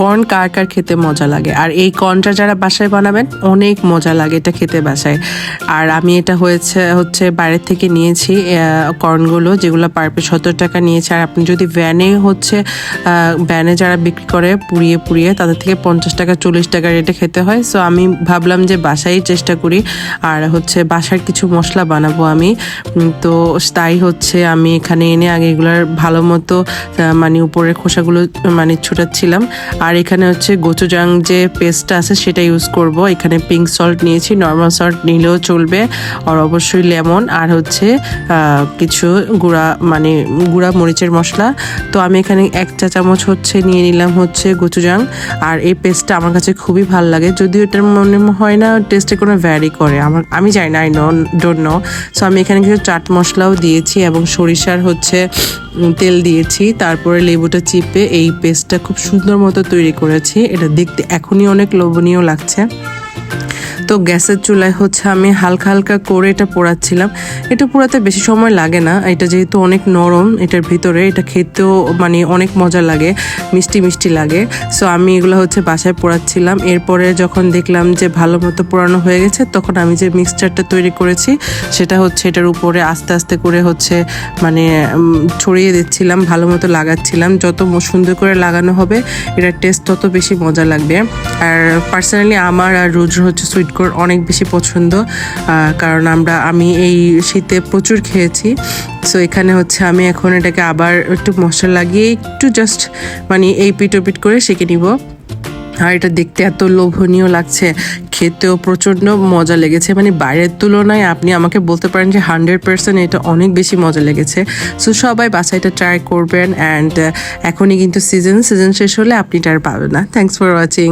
Corn কার কার খেতে মজা লাগে। আর এই কর্নটা যারা বাসায় বানাবেন অনেক মজা লাগে এটা খেতে বাসায়। আর আমি এটা হচ্ছে বাইরের থেকে নিয়েছি কর্নগুলো, যেগুলো পার পিস 70 টাকা নিয়েছে। আর আপনি যদি ভ্যানে যারা বিক্রি করে পুড়িয়ে তাদের থেকে 50 টাকা 40 টাকা রেটে খেতে হয়। সো আমি ভাবলাম যে বাসায় চেষ্টা করি, আর হচ্ছে বাসার কিছু মশলা বানাবো আমি। তো তাই হচ্ছে আমি এখানে এনে আগে এগুলার ভালো মতো মানে উপরের খোসাগুলো মানে ছুটাচ্ছিলাম। আর এখানে হচ্ছে গোচুজাং যে পেস্টটা আছে সেটা ইউজ করব। এখানে পিঙ্ক সল্ট নিয়েছি, নর্মাল সল্ট নিলেও চলবে, আর অবশ্যই লেমন, আর হচ্ছে কিছু গুঁড়া মরিচের মশলা। তো আমি এখানে 1 চা চামচ হচ্ছে নিয়ে নিলাম হচ্ছে গোচুজাং। আর এই পেস্টটা আমার কাছে খুবই ভালো লাগে, যদিও এটার মনে হয় না টেস্টে কোনো ভ্যারি করে, আমি জানি না, ডোন্ট নো। সো আমি এখানে কিছু চাট মশলাও দিয়েছি এবং সরিষার হচ্ছে তেল দিয়েছি। তারপরে লেবুটা চিপে এই পেস্টটা খুব সুন্দর মতো তৈরি করেছি। এটা দেখতে এখনই অনেক লোভনীয় লাগছে। তো গ্যাসের চুলায় হচ্ছে আমি হালকা হালকা করে এটা পোড়াচ্ছিলাম। এটা পোড়াতে বেশি সময় লাগে না, এটা যেহেতু অনেক নরম এটার ভিতরে, এটা খেতেও মানে অনেক মজা লাগে, মিষ্টি মিষ্টি লাগে। সো আমি এগুলো হচ্ছে বাসায় পোড়াচ্ছিলাম। এরপরে যখন দেখলাম যে ভালো মতো পোড়ানো হয়ে গেছে, তখন আমি যে মিক্সচারটা তৈরি করেছি সেটা হচ্ছে এটার উপরে আস্তে আস্তে করে হচ্ছে মানে ছড়িয়ে দিচ্ছিলাম, ভালো মতো লাগাচ্ছিলাম। যত সুন্দর করে লাগানো হবে এটার টেস্ট তত বেশি মজা লাগবে। আর পার্সোনালি আমার আর রুদ্র হচ্ছে সুইট কর্ন অনেক বেশি পছন্দ, কারণ আমি এই শীতে প্রচুর খেয়েছি। সো এখানে হচ্ছে আমি এখন এটাকে আবার একটু মশলা লাগিয়ে একটু জাস্ট মানে এই পিট করে সেঁকে নিব। আর এটা দেখতে এত লোভনীয় লাগছে, খেতেও প্রচণ্ড মজা লেগেছে, মানে বাইরের তুলনায় আপনি আমাকে বলতে পারেন যে 100% এটা অনেক বেশি মজা লেগেছে। সো সবাই বাসায় এটা ট্রাই করবেন। অ্যান্ড এখনই কিন্তু সিজন শেষ হলে আপনি এটা আর পাবেন না। Thanks for watching.